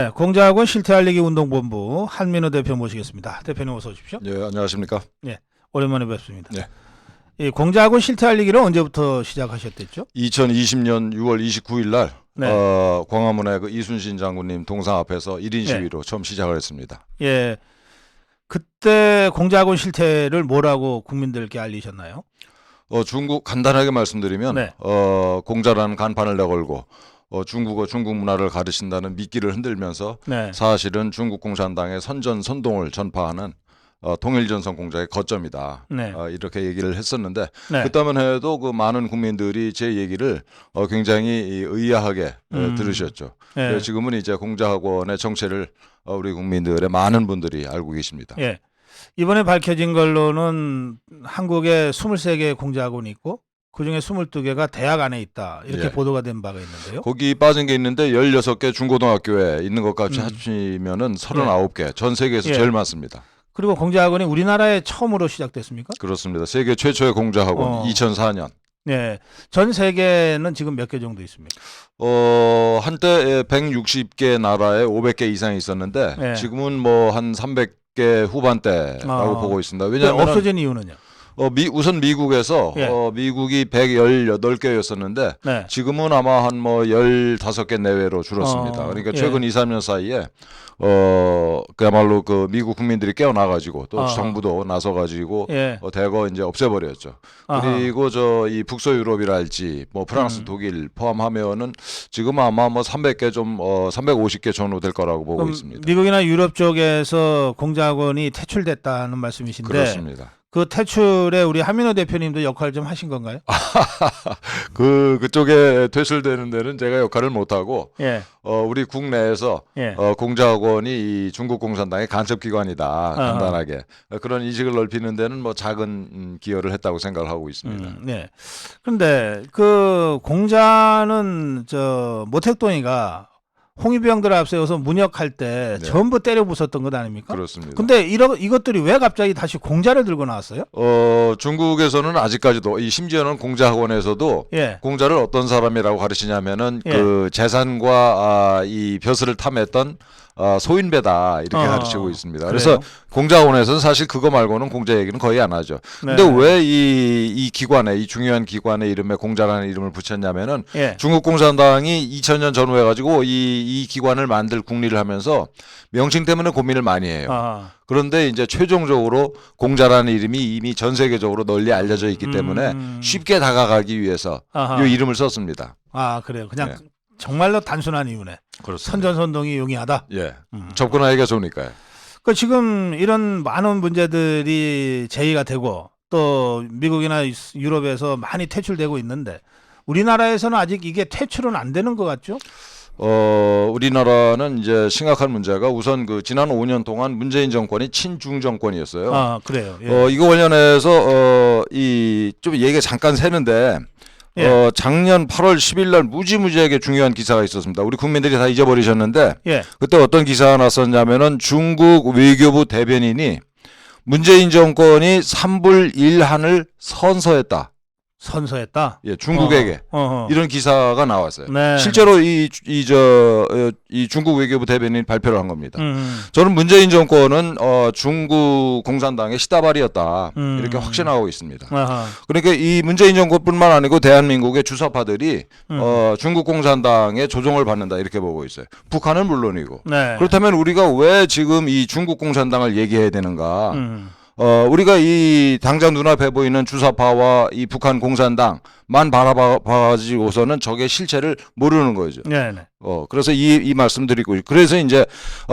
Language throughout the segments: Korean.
네, 공자학원 실태알리기 운동본부 한민호 대표 모시겠습니다. 대표님 어서 오십시오. 네, 안녕하십니까. 네, 오랜만에 뵙습니다. 네. 이 공자학원 실태알리기를 언제부터 시작하셨댔죠? 2020년 6월 29일 날 네. 광화문의 그 이순신 장군님 동상 앞에서 1인 시위로 처음 시작을 했습니다. 예, 그때 공자학원 실태를 뭐라고 국민들께 알리셨나요? 중국 간단하게 말씀드리면 네. 공자라는 간판을 내걸고 중국어 중국 문화를 가르친다는 미끼를 흔들면서 네. 사실은 중국 공산당의 선전선동을 전파하는 통일전선 공자의 거점이다. 네. 이렇게 얘기를 했었는데 네. 그때만 해도 그 많은 국민들이 제 얘기를 굉장히 의아하게 들으셨죠. 네. 지금은 이제 공자학원의 정체를 우리 국민들의 많은 분들이 알고 계십니다. 예. 이번에 밝혀진 걸로는 한국에 23개 공자학원이 있고 그중에 22개가 대학 안에 있다. 이렇게 예. 보도가 된 바가 있는데요. 거기 빠진 게 있는데 16개 중고등학교에 있는 것까지 합치면은 39개. 전 세계에서 예. 제일 많습니다. 그리고 공자학원이 우리나라에 처음으로 시작됐습니까? 그렇습니다. 세계 최초의 공자학원 2004년. 네. 전 세계는 지금 몇 개 정도 있습니까? 한때 160개 나라에 500개 이상이 있었는데 네. 지금은 뭐 한 300개 후반대라고 보고 있습니다. 왜냐하면 없어진 이유는요? 우선 미국에서 예. 미국이 118개였었는데 네. 지금은 아마 한 뭐 15개 내외로 줄었습니다. 그러니까 예. 최근 2, 3년 사이에 그야말로 그 미국 국민들이 깨어나가지고 또 정부도 나서가지고 예. 대거 이제 없애버렸죠. 그리고 이 북서 유럽이랄지 뭐 프랑스, 독일 포함하면은 지금 아마 뭐 300개 350개 전후 될 거라고 보고 있습니다. 미국이나 유럽 쪽에서 공자학원이 퇴출됐다는 말씀이신데 그렇습니다. 그 퇴출에 우리 한민호 대표님도 역할 좀 하신 건가요? 그쪽에 퇴출되는 데는 제가 역할을 못하고 예. 우리 국내에서 예. 공자학원이 이 중국 공산당의 간첩기관이다. 간단하게 그런 인식을 넓히는 데는 뭐 작은 기여를 했다고 생각을 하고 있습니다. 네. 그런데 그 공자는 모택동이가 홍위병들을 앞세워서 문역할 때 네. 전부 때려 부쉈던 것 아닙니까? 그렇습니다. 근데 이것들이 왜 갑자기 다시 공자를 들고 나왔어요? 중국에서는 아직까지도 심지어는 공자학원에서도 예. 공자를 어떤 사람이라고 가르치냐면은 예. 그 재산과 이 벼슬을 탐했던 소인배다 이렇게 가르치고 있습니다. 그래서 그래요? 공자학원에서는 사실 그거 말고는 공자 얘기는 거의 안 하죠. 근데 네. 왜 이 기관에 이 중요한 기관의 이름에 공자라는 이름을 붙였냐면은 예. 중국 공산당이 2000년 전후해 가지고 이 기관을 만들 궁리를 하면서 명칭 때문에 고민을 많이 해요. 그런데 이제 최종적으로 공자라는 이름이 이미 전 세계적으로 널리 알려져 있기 때문에 쉽게 다가가기 위해서 이 이름을 썼습니다. 그래요. 그냥 네. 정말로 단순한 이유네. 그렇습니다. 선전선동이 용이하다. 예. 접근하기가 좋으니까요. 그 지금 이런 많은 문제들이 제기가 되고 또 미국이나 유럽에서 많이 퇴출되고 있는데 우리나라에서는 아직 이게 퇴출은 안 되는 것 같죠? 우리나라는 이제 심각한 문제가 우선 그 지난 5년 동안 문재인 정권이 친중 정권이었어요. 그래요. 예. 이거 관련해서 좀 얘기가 잠깐 새는데 예. 작년 8월 10일 날 무지무지하게 중요한 기사가 있었습니다. 우리 국민들이 다 잊어버리셨는데 예. 그때 어떤 기사가 났었냐면은 중국 외교부 대변인이 문재인 정권이 3불 1한을 선서했다. 선서했다. 예, 중국에게 이런 기사가 나왔어요. 네. 실제로 이 중국 외교부 대변인이 발표를 한 겁니다. 저는 문재인 정권은 중국 공산당의 시다발이었다 이렇게 확신하고 있습니다. 그러니까 이 문재인 정권뿐만 아니고 대한민국의 주사파들이 중국 공산당의 조종을 받는다 이렇게 보고 있어요. 북한은 물론이고. 네. 그렇다면 우리가 왜 지금 이 중국 공산당을 얘기해야 되는가? 우리가 이 당장 눈앞에 보이는 주사파와 이 북한 공산당만 바라봐가지고서는 적의 실체를 모르는 거죠. 네네. 그래서 이 말씀 드리고, 그래서 이제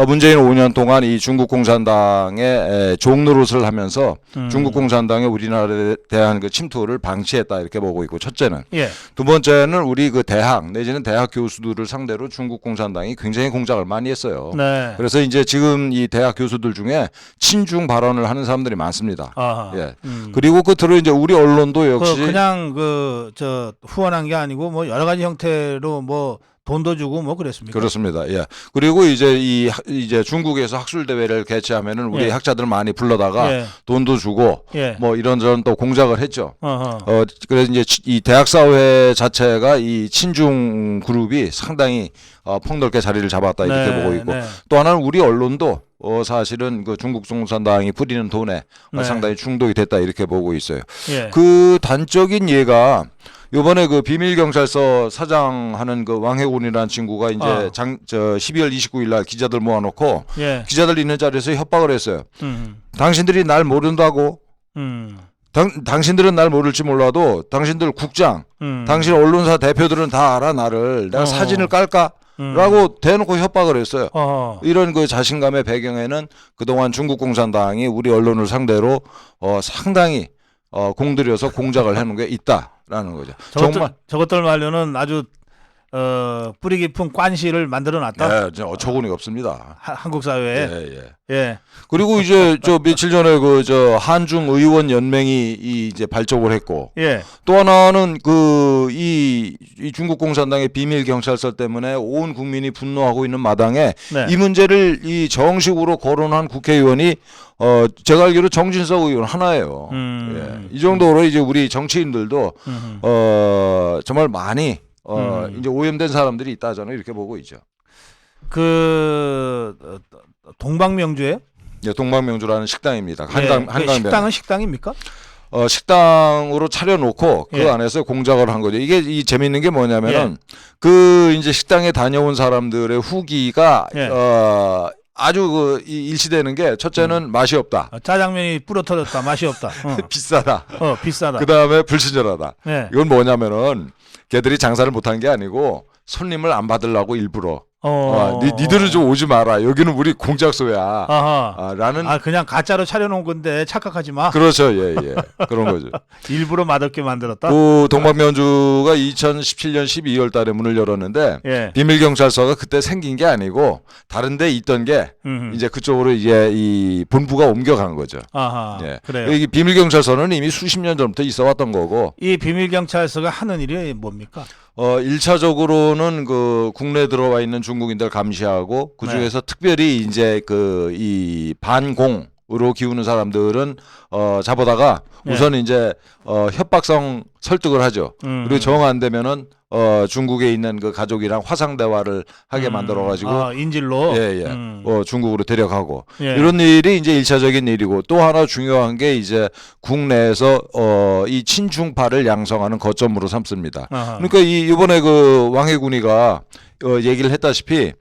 문재인 5년 동안 이 중국 공산당의 종노릇을 하면서 중국 공산당의 우리나라에 대한 그 침투를 방치했다 이렇게 보고 있고, 첫째는. 예. 두 번째는 우리 그 대학 내지는 대학 교수들을 상대로 중국 공산당이 굉장히 공작을 많이 했어요. 네. 그래서 이제 지금 이 대학 교수들 중에 친중 발언을 하는 사람들이 많습니다. 예. 그리고 끝으로 이제 우리 언론도 역시 그냥 후원한 게 아니고 뭐 여러 가지 형태로 뭐 돈도 주고 뭐 그랬습니까? 그렇습니다. 예. 그리고 이제 중국에서 학술 대회를 개최하면은 우리 예. 학자들 많이 불러다가 예. 돈도 주고 예. 뭐 이런저런 또 공작을 했죠. 그래서 이제 이 대학 사회 자체가 이 친중 그룹이 상당히 폭넓게 자리를 잡았다 이렇게 네, 보고 있고 네. 또 하나는 우리 언론도 사실은 그 중국 공산당이 부리는 돈에 네. 상당히 중독이 됐다 이렇게 보고 있어요. 예. 그 단적인 예가 요번에 그 비밀경찰서 사장하는 그 왕해군이라는 친구가 이제 12월 29일 날 기자들 모아놓고 예. 기자들 있는 자리에서 협박을 했어요. 당신들이 날 모른다고? 당신들은 날 모를지 몰라도 당신들 국장, 당신 언론사 대표들은 다 알아 나를. 내가 사진을 깔까? 라고 대놓고 협박을 했어요. 이런 그 자신감의 배경에는 그동안 중국 공산당이 우리 언론을 상대로 상당히 공들여서 공작을 해놓은 게 있다라는 거죠. 정말 저것들 말로는 아주 뿌리 깊은 관시를 만들어놨다. 네, 어처구니가 없습니다. 한국 사회에. 예. 예. 그리고 이제 저 며칠 전에 그 저 한중 의원 연맹이 이제 발족을 했고 예. 또 하나는 이 중국 공산당의 비밀 경찰서 때문에 온 국민이 분노하고 있는 마당에 네. 이 문제를 이 정식으로 거론한 국회의원이 제가 알기로 정진석 의원 하나예요. 예. 이 정도로 이제 우리 정치인들도 정말 많이 이제 오염된 사람들이 있다잖아요. 이렇게 보고 있죠. 그 동방명주예요? 예, 동방명주라는 식당입니다. 한강 식당은 식당입니까? 식당으로 차려놓고 그 예. 안에서 공작을 한 거죠. 이게 이 재밌는 게 뭐냐면은 그 이제 식당에 다녀온 사람들의 후기가 예. 아주 그 일치되는 게 첫째는 맛이 없다. 짜장면이 불어터졌다. 맛이 없다. 비싸다. 비싸다. 그 다음에 불친절하다. 예. 이건 뭐냐면은 걔들이 장사를 못한 게 아니고 손님을 안 받으려고 일부러. 니들은 좀 오지 마라. 여기는 우리 공작소야. 라는. 그냥 가짜로 차려놓은 건데 착각하지 마. 그렇죠. 예. 그런 거죠. 일부러 맛없게 만들었다. 그 동방명주가 2017년 12월 달에 문을 열었는데 예. 비밀경찰서가 그때 생긴 게 아니고 다른 데 있던 게 이제 그쪽으로 이제 이 본부가 옮겨간 거죠. 예. 그래요. 이 비밀경찰서는 이미 수십 년 전부터 있어 왔던 거고. 이 비밀경찰서가 하는 일이 뭡니까? 1차적으로는 그 국내에 들어와 있는 중국인들 감시하고 그 중에서 특별히 이제 그 이 반공으로 기우는 사람들은 잡아다가 우선 이제 협박성 설득을 하죠. 그리고 정 안 되면은 중국에 있는 그 가족이랑 화상 대화를 하게 만들어 가지고 인질로 중국으로 데려가고 예. 이런 일이 이제 1차적인 일이고 또 하나 중요한 게 이제 국내에서 이 친중파를 양성하는 거점으로 삼습니다. 그러니까 이번에 그 왕해군이가 얘기를 했다시피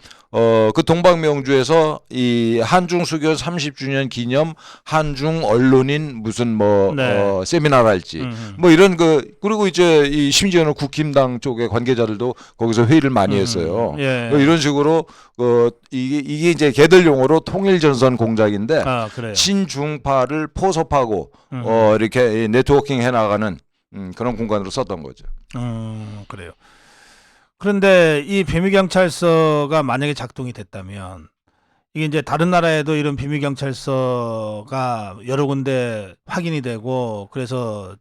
그 동방명주에서 이 한중 수교 30주년 기념 한중 언론인 무슨 세미나랄지 뭐 이런 그리고 이제 이 심지어는 국힘당 쪽의 관계자들도 거기서 회의를 많이 했어요. 이런 식으로 이게 이제 걔들 용어로 통일전선 공작인데 친중파를 포섭하고 이렇게 네트워킹 해나가는 그런 공간으로 썼던 거죠. 그래요. 그런데 이 비밀경찰서가 만약에 작동이 됐다면 이게 이제 다른 나라에도 이런 비밀경찰서가 여러 군데 확인이 되고 그래서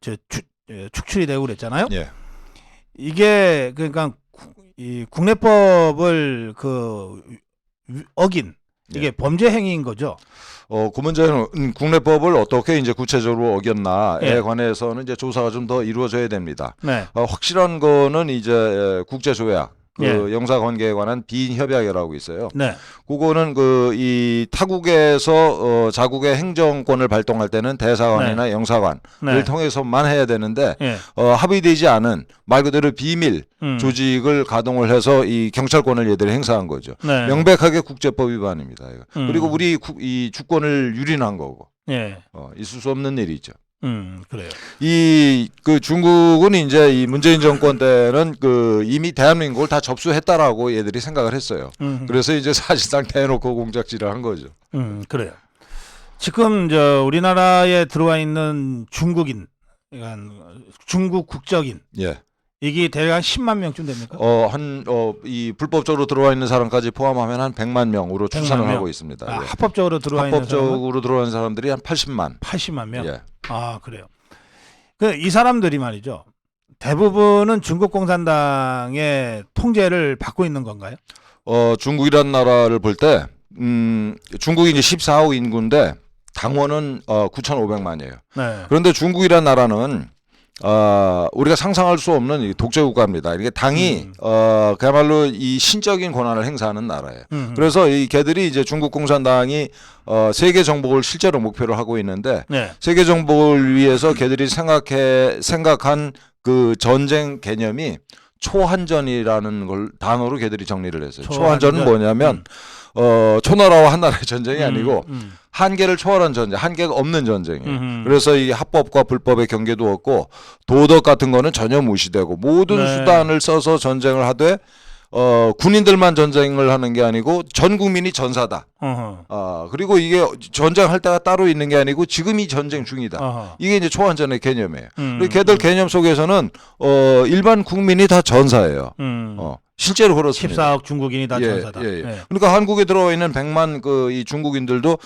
축출이 되고 그랬잖아요. 예. 이게 그러니까 이 국내법을 어긴 이게 범죄 행위인 거죠. 그 문제는 국내법을 어떻게 이제 구체적으로 어겼나에 관해서는 이제 조사가 좀 더 이루어져야 됩니다. 확실한 거는 이제 국제조약, 영사관계에 관한 비인협약이라고 있어요. 그거는 이 타국에서 자국의 행정권을 발동할 때는 대사관이나 영사관을 통해서만 해야 되는데 합의되지 않은 말 그대로 비밀 조직을 가동을 해서 이 경찰권을 얘들이 행사한 거죠. 명백하게 국제법 위반입니다. 그리고 우리 이 주권을 유린한 거고 있을 수 없는 일이죠. 그래요. 그 중국은 이제 이 문재인 정권 때는 이미 대한민국을 다 접수했다라고 얘들이 생각을 했어요. 그래서 이제 사실상 대놓고 공작질을 한 거죠. 그래요. 지금 우리나라에 들어와 있는 중국인, 그러니까 중국 국적인, 이게 대략 10만 명쯤 됩니까? 이 불법적으로 들어와 있는 사람까지 포함하면 한 100만 명으로 추산을 하고 있습니다. 합법적으로 들어와 있는 합법적으로 들어온 사람들이 한 80만. 80만 명. 그래요. 이 사람들이 말이죠. 대부분은 중국 공산당의 통제를 받고 있는 건가요? 중국이란 나라를 볼 때 중국이 이제 14억 인구인데 당원은 9,500만이에요. 그런데 중국이란 나라는 우리가 상상할 수 없는 이 독재 국가입니다. 이게 당이 그야말로 이 신적인 권한을 행사하는 나라예요. 그래서 이 걔들이 이제 중국 공산당이 세계 정복을 실제로 목표로 하고 있는데 네. 세계 정복을 위해서 걔들이 생각한 그 전쟁 개념이 초한전이라는 걸 단어로 걔들이 정리를 했어요. 초한전은 뭐냐면 초나라와 한나라의 전쟁이 아니고 한계를 초월한 전쟁, 한계가 없는 전쟁이에요. 그래서 이 합법과 불법의 경계도 없고 도덕 같은 거는 전혀 무시되고 모든 네. 수단을 써서 전쟁을 하되 군인들만 전쟁을 하는 게 아니고 전 국민이 전사다. 그리고 이게 전쟁할 때가 따로 있는 게 아니고 지금이 전쟁 중이다. 이게 이제 초한전의 개념이에요. 그리고 걔들 개념 속에서는 일반 국민이 다 전사예요. 실제로 그렇습니다. 14억 중국인이 다 전사다. 예. 그러니까 한국에 들어와 있는 100만 이 중국인들도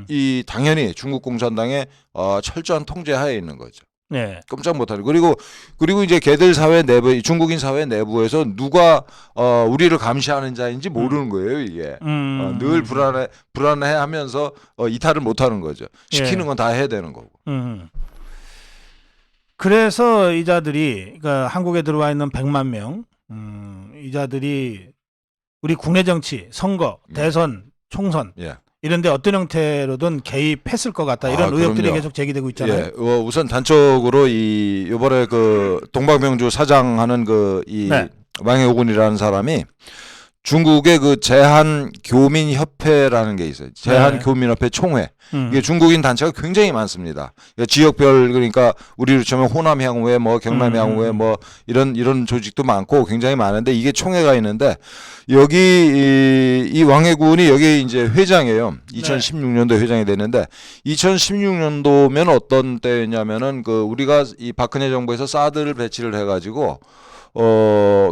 이 당연히 중국 공산당의 철저한 통제하에 있는 거죠. 네. 깜짝 못하는. 그리고 이제 걔들 사회 내부, 중국인 사회 내부에서 누가 우리를 감시하는 자인지 모르는 거예요, 이게. 늘 불안해하면서 이탈을 못하는 거죠. 시키는 건 다 해야 되는 거고. 그래서 이자들이 그러니까 한국에 들어와 있는 100만 명 이자들이 우리 국내 정치, 선거, 대선, 총선 이런데 어떤 형태로든 개입했을 것 같다 이런 의혹들이 그럼요. 계속 제기되고 있잖아요. 예, 우선 단적으로 이번에 그 동방명주 사장하는 이 왕해오군이라는 사람이 중국의 그 제한교민협회라는 게 있어요. 제한교민협회 총회. 이게 중국인 단체가 굉장히 많습니다. 지역별 그러니까 우리로 치면 호남향후회, 뭐 경남향후회, 뭐 이런 조직도 많고 굉장히 많은데 이게 총회가 있는데 여기 이 왕해군이 여기 이제 회장이에요. 2016년도 회장이 됐는데 2016년도면 어떤 때였냐면은 그 우리가 이 박근혜 정부에서 사드를 배치를 해가지고.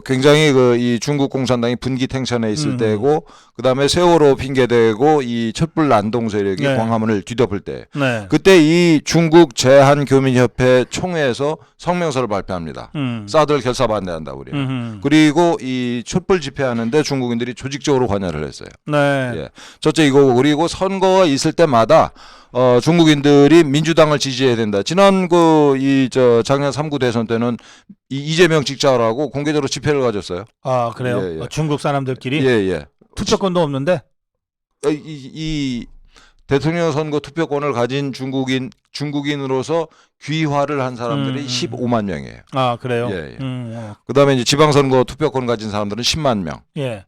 굉장히 이 중국 공산당이 분기탱천에 있을 때고, 그 다음에 세월호 핑계대고 이 촛불 난동 세력이 광화문을 뒤덮을 때, 그때 이 중국 제한교민협회 총회에서 성명서를 발표합니다. 사드를 결사 반대한다, 우리는. 그리고 이 촛불 집회하는데 중국인들이 조직적으로 관여를 했어요. 예. 첫째 이거고, 그리고 선거가 있을 때마다 중국인들이 민주당을 지지해야 된다. 지난 작년 3구 대선 때는 이재명 찍자라고 공개적으로 집회를 가졌어요. 아, 그래요? 예. 중국 사람들끼리? 예. 투표권도 없는데? 이 대통령 선거 투표권을 가진 중국인으로서 귀화를 한 사람들이 15만 명이에요. 아, 그래요? 예. 그다음에 이제 지방선거 투표권 가진 사람들은 10만 명. 예.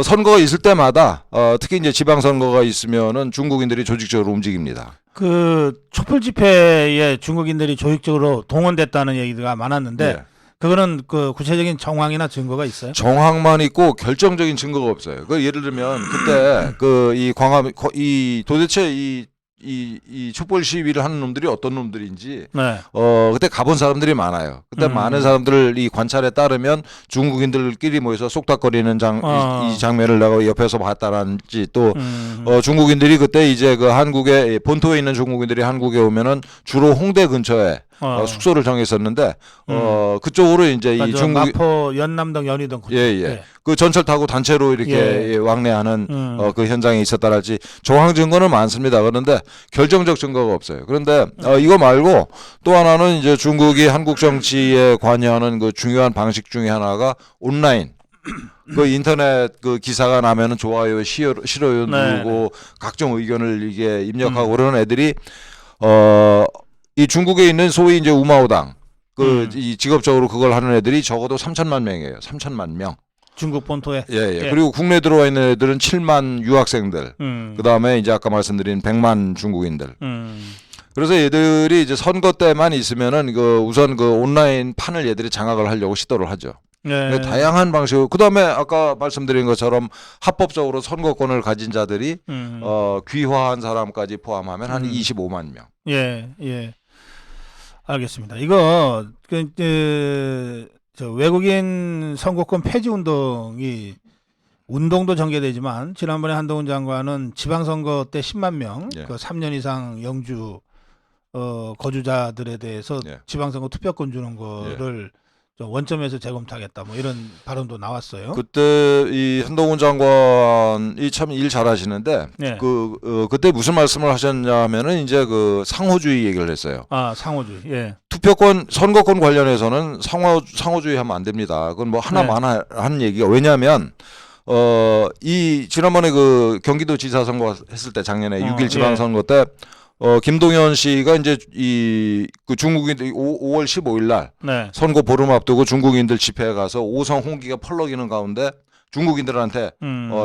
선거가 있을 때마다 특히 이제 지방선거가 있으면은 중국인들이 조직적으로 움직입니다. 그 촛불 집회에 중국인들이 조직적으로 동원됐다는 얘기가 많았는데 그거는 그 구체적인 정황이나 증거가 있어요? 정황만 있고 결정적인 증거가 없어요. 그 예를 들면 그때 이 광화문 도대체 이 촛불 시위를 하는 놈들이 어떤 놈들인지 그때 가본 사람들이 많아요. 그때 많은 사람들 이 관찰에 따르면 중국인들끼리 모여서 쏙닥거리는 이 장면을 내가 옆에서 봤다라는지 또 중국인들이 그때 이제 그 한국에 본토에 있는 중국인들이 한국에 오면은 주로 홍대 근처에 숙소를 정했었는데 그쪽으로 이제 이 중국 마포 연남동 연희동 그 전철 타고 단체로 이렇게 왕래하는 그 현장에 있었다랄지 정황 증거는 많습니다. 그런데 결정적 증거가 없어요. 그런데 이거 말고 또 하나는 이제 중국이 한국 정치에 관여하는 그 중요한 방식 중에 하나가 온라인. 그 인터넷 그 기사가 나면은 좋아요, 싫어요 누르고 각종 의견을 이게 입력하고 그러는 애들이 이 중국에 있는 소위 이제 우마오당 이 직업적으로 그걸 하는 애들이 적어도 3천만 명이에요. 3천만 명. 중국 본토에. 그리고 국내에 들어와 있는 애들은 7만 유학생들. 그다음에 이제 아까 말씀드린 100만 중국인들. 그래서 얘들이 이제 선거 때만 있으면은 우선 그 온라인 판을 얘들이 장악을 하려고 시도를 하죠. 다양한 방식으로. 그다음에 아까 말씀드린 것처럼 합법적으로 선거권을 가진 자들이 귀화한 사람까지 포함하면 한 25만 명. 알겠습니다. 이거 저 외국인 선거권 폐지 운동이 운동도 전개되지만 지난번에 한동훈 장관은 지방선거 때 10만 명, 그 3년 이상 영주 거주자들에 대해서 지방선거 투표권 주는 거를 원점에서 재검토하겠다 뭐 이런 발언도 나왔어요. 그때 이 한동훈 장관이 참 일 잘하시는데 네. 그때 무슨 말씀을 하셨냐면은 이제 그 상호주의 얘기를 했어요. 아 상호주의. 예. 투표권 선거권 관련해서는 상호주의 하면 안 됩니다. 그건 뭐 하나만 한 얘기가 왜냐하면 이 지난번에 그 경기도지사 선거 했을 때 작년에 6.1 지방선거 때 김동연 씨가 이제 그 중국인들 5월 15일 날 선거 보름 앞두고 중국인들 집회에 가서 오성 홍기가 펄럭이는 가운데 중국인들한테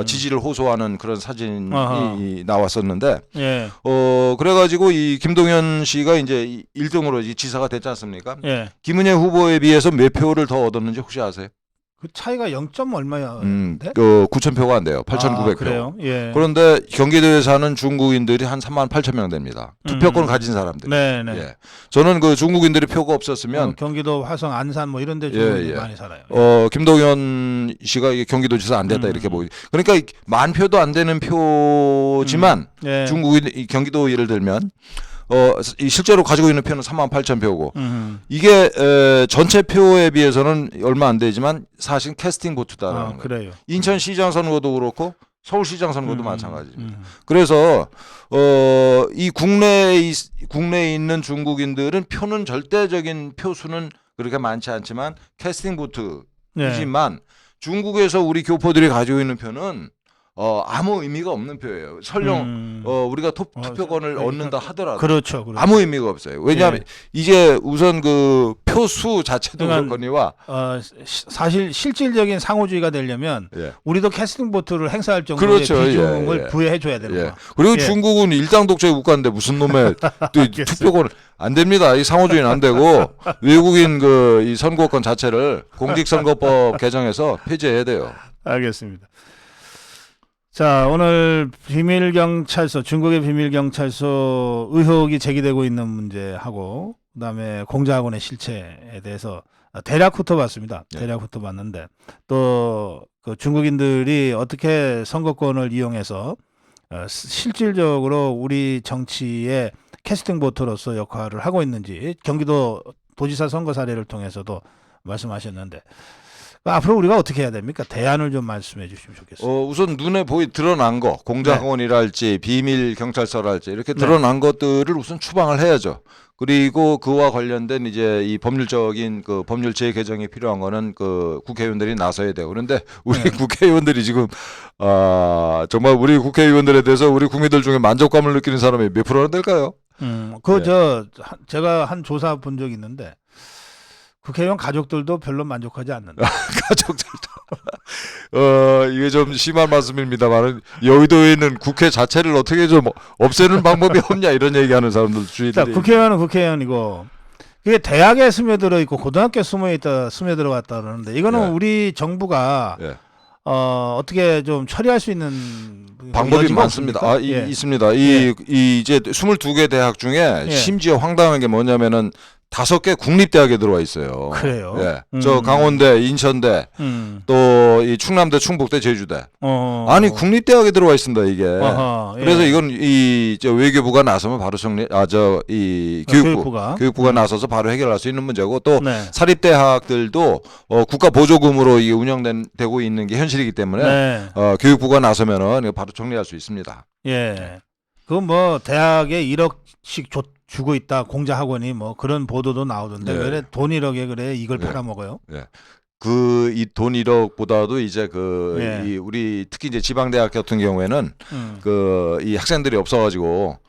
지지를 호소하는 그런 사진이 나왔었는데 그래가지고 이 김동연 씨가 이제 1등으로 지사가 됐지 않습니까? 김은혜 후보에 비해서 몇 표를 더 얻었는지 혹시 아세요? 그 차이가 0점 얼마였는데? 9,000표가 안 돼요. 8,900표. 그래요? 예. 그런데 경기도에 사는 중국인들이 한 38,000명 됩니다. 투표권 가진 사람들. 네네. 예. 저는 그 중국인들이 표가 없었으면 경기도 화성, 안산 뭐 이런 데 중국인들이 많이 살아요. 김동연 씨가 경기도지사 안 됐다 이렇게 보이. 그러니까 10,000표도 안 되는 표지만 중국인 경기도 예를 들면 실제로 가지고 있는 표는 38,000표고 이게 전체 표에 비해서는 얼마 안 되지만 사실 캐스팅 보트다라는 거예요. 그래요. 인천시장 선거도 그렇고 서울시장 선거도 마찬가지입니다. 그래서 이 국내에 있는 중국인들은 표는 절대적인 표수는 그렇게 많지 않지만 캐스팅 보트이지만 중국에서 우리 교포들이 가지고 있는 표는 아무 의미가 없는 표예요. 설령 우리가 투표권을 얻는다 하더라도 그렇죠. 아무 의미가 없어요. 왜냐하면 이제 우선 그 표수 자체도 그렇거니와 사실 실질적인 상호주의가 되려면 우리도 캐스팅 보트를 행사할 정도의 비중을 부여해 줘야 되는 거예요. 그리고 중국은 일당 독재 국가인데 무슨 놈의 투표권을 안 됩니다. 이 상호주의는 안 되고 외국인 이 선거권 자체를 공직선거법 개정해서 폐지해야 돼요. 알겠습니다. 자, 오늘 비밀경찰서, 중국의 비밀경찰서 의혹이 제기되고 있는 문제하고 그다음에 공자학원의 실체에 대해서 대략 훑어봤습니다. 대략 훑어봤는데 또 그 중국인들이 어떻게 선거권을 이용해서 실질적으로 우리 정치의 캐스팅 보트로서 역할을 하고 있는지 경기도 도지사 선거 사례를 통해서도 말씀하셨는데 앞으로 우리가 어떻게 해야 됩니까? 대안을 좀 말씀해 주시면 좋겠습니다. 우선 눈에 드러난 거, 공작원이랄지 비밀 경찰서랄지 이렇게 드러난 것들을 우선 추방을 해야죠. 그리고 그와 관련된 이제 이 법률적인 그 법률 재개정이 필요한 거는 그 국회의원들이 나서야 돼요. 그런데 우리 국회의원들이 지금 정말 우리 국회의원들에 대해서 우리 국민들 중에 만족감을 느끼는 사람이 몇 프로나 될까요? 제가 한 조사 본 적이 있는데 국회의원 가족들도 별로 만족하지 않는다. 가족들도. 이게 좀 심한 말씀입니다만 여의도에 있는 국회 자체를 어떻게 좀 없애는 방법이 없냐 이런 얘기하는 사람들 주의들이. 국회의원은 국회의원이고 그게 대학에 스며들어 있고 고등학교에 스며들어갔다 그러는데 이거는 우리 정부가 어떻게 좀 처리할 수 있는 방법이 많습니다. 있습니다. 이제 22개 대학 중에 심지어 황당한 게 뭐냐면은 5개 국립대학에 들어와 있어요. 그래요? 저 강원대, 인천대, 또 이 충남대, 충북대, 제주대. 아니 국립대학에 들어와 있습니다 이게. 그래서 이건 저 외교부가 나서면 바로 교육부가 나서서 바로 해결할 수 있는 문제고 또 사립대학들도 국가 보조금으로 이게 운영되고 있는 게 현실이기 때문에 교육부가 나서면은 바로 정리할 수 있습니다. 그건 뭐 대학에 1억씩 주고 있다 공자학원이 뭐 그런 보도도 나오던데 왜 돈 1억에 그래 이걸 팔아먹어요? 이 돈 1억보다도 이제 우리 특히 이제 지방대학 같은 경우에는 이 학생들이 없어가지고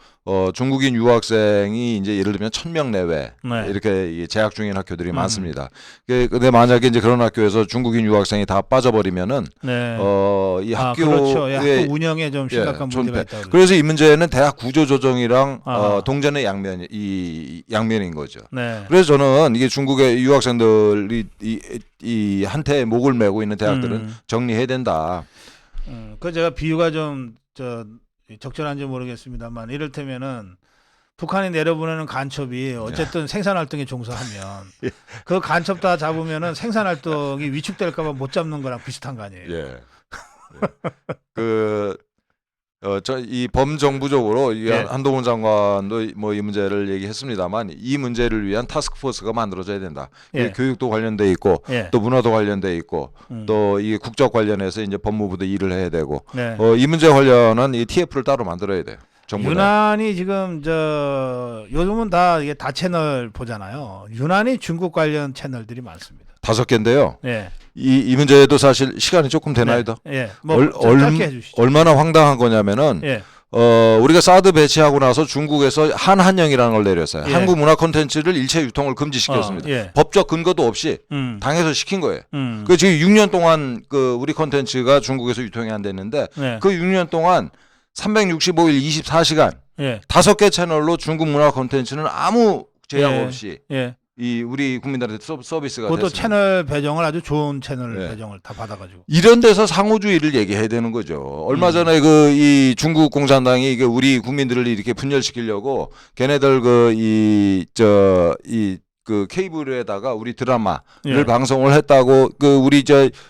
중국인 유학생이 이제 예를 들면 1,000명 내외 이렇게 재학 중인 학교들이 많습니다. 근데 만약에 이제 그런 학교에서 중국인 유학생이 다 빠져버리면은 이 학교의 학교 운영에 좀 심각한 문제가 있다. 그래서 이 문제는 대학 구조 조정이랑 동전의 양면인 거죠. 그래서 저는 이게 중국의 유학생들이 이 한태에 목을 메고 있는 대학들은 정리해야 된다. 그 제가 비유가 좀 적절한지 모르겠습니다만 이를테면은 북한이 내려보내는 간첩이 어쨌든 생산활동에 종사하면 그 간첩 다 잡으면은 생산활동이 위축될까봐 못 잡는 거랑 비슷한 거 아니에요? 이 범정부적으로 예. 한동훈 장관도 뭐 이 문제를 얘기했습니다만 이 문제를 위한 타스크포스가 만들어져야 된다. 예. 교육도 관련돼 있고 예. 또 문화도 관련돼 있고 또 이게 국적 관련해서 이제 법무부도 일을 해야 되고 네. 이 문제 관련한 이 TF를 따로 만들어야 돼요. 유난히 지금 요즘은 다 이게 다 채널 보잖아요. 유난히 중국 관련 채널들이 많습니다. 5개인데요. 예. 이 문제도 사실 시간이 조금 되나요, 더? 예. 뭐 짧게 해주시죠. 얼마나 황당한 거냐면은 예. 우리가 사드 배치하고 나서 중국에서 한한령이라는 걸 내렸어요. 예. 한국 문화 콘텐츠를 일체 유통을 금지시켰습니다. 예. 법적 근거도 없이 당에서 시킨 거예요. 그 지금 6년 동안 우리 콘텐츠가 중국에서 유통이 안 됐는데 예. 그 6년 동안 365일 24시간 예. 5개 채널로 중국 문화 콘텐츠는 아무 제약 예. 없이 예. 이 우리 국민들한테 서비스가 그것도 됐습니다. 채널 배정을 아주 좋은 채널 네. 배정을 다 받아가지고. 이런 데서 상호주의를 얘기해야 되는 거죠. 얼마 전에 이 중국 공산당이 이게 우리 국민들을 이렇게 분열시키려고 걔네들 케이블에다가 우리 드라마를 예. 방송을 했다고 우리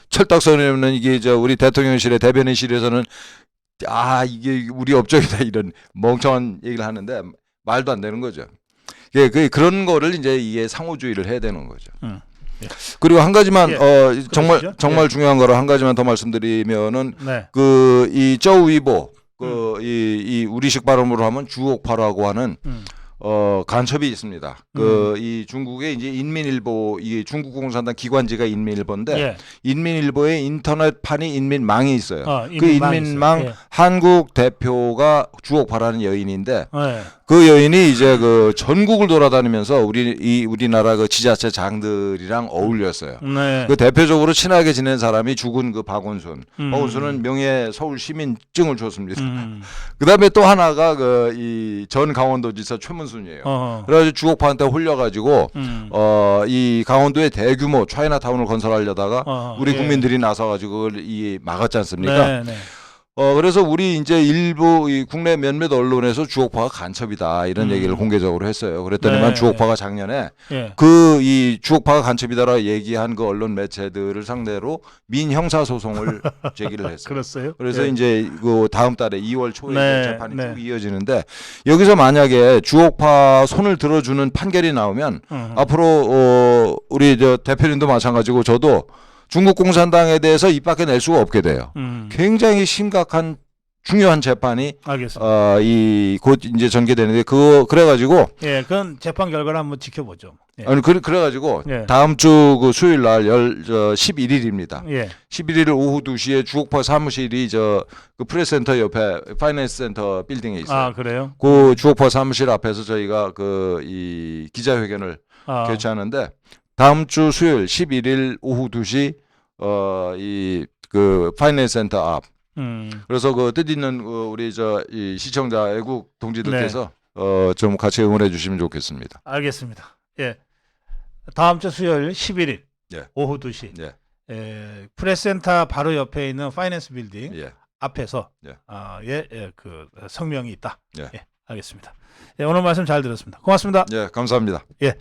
철딱서니는 이게 우리 대통령실의 대변인실에서는 이게 우리 업적이다 이런 멍청한 얘기를 하는데 말도 안 되는 거죠. 그런 거를 이제 이게 상호주의를 해야 되는 거죠. 예. 그리고 한 가지만 정말 예. 중요한 거로 한 가지만 더 말씀드리면은 네. 이 저우위보 이 우리식 발음으로 하면 주옥파라고 하는 간첩이 있습니다. 이 중국의 이제 인민일보, 이 중국 공산당 기관지가 인민일보인데 예. 인민일보의 인터넷판이 인민망이 있어요. 그 인민망 예. 한국 대표가 주옥파라는 여인인데 예. 그 여인이 이제 전국을 돌아다니면서 우리나라 지자체 장들이랑 어울렸어요. 네. 대표적으로 친하게 지낸 사람이 죽은 박원순. 박원순은 명예 서울 시민증을 줬습니다. 그다음에 또 하나가 이 전 강원도지사 최문순이에요. 그래가지고 주옥파한테 홀려가지고 이 강원도에 대규모 차이나타운을 건설하려다가 우리 국민들이 나서가지고 그걸 막았지 않습니까? 네, 네. 그래서 우리 이제 일부 이 국내 몇몇 언론에서 주옥파가 간첩이다 이런 얘기를 공개적으로 했어요. 그랬더니만 네. 주옥파가 작년에 예. 이 주옥파가 간첩이다라고 얘기한 그 언론 매체들을 상대로 민형사 소송을 제기를 했어요. 그랬어요? 그래서 예. 이제 다음 달에 2월 초에 네. 재판이 네. 쭉 이어지는데 여기서 만약에 주옥파 손을 들어주는 판결이 나오면 앞으로 우리 대표님도 마찬가지고 저도 중국 공산당에 대해서 입 밖에 낼 수가 없게 돼요. 굉장히 심각한 중요한 재판이 알겠습니다. 곧 이제 전개되는데 그래가지고 예, 그건 재판 결과를 한번 지켜보죠. 예. 아니 그래가지고 예. 다음 주 수요일 날 11일입니다. 예. 11일 오후 2시에 주옥파 사무실이 그 프레스센터 옆에 파이낸스 센터 빌딩에 있어요. 아, 그래요? 그 주옥파 사무실 앞에서 저희가 이 기자회견을 개최하는데 다음 주 수요일 11일 오후 2시 그 파이낸스 센터 앞. 그래서 뜻 있는 우리 이 시청자 애국 동지들께서 네. 좀 같이 응원해 주시면 좋겠습니다. 알겠습니다. 예. 다음 주 수요일 11일 예. 오후 2시. 예. 프레스센터 바로 옆에 있는 파이낸스 빌딩 예. 앞에서 예. 그 성명이 있다. 예. 예. 알겠습니다. 예, 오늘 말씀 잘 들었습니다. 고맙습니다. 예, 감사합니다. 예.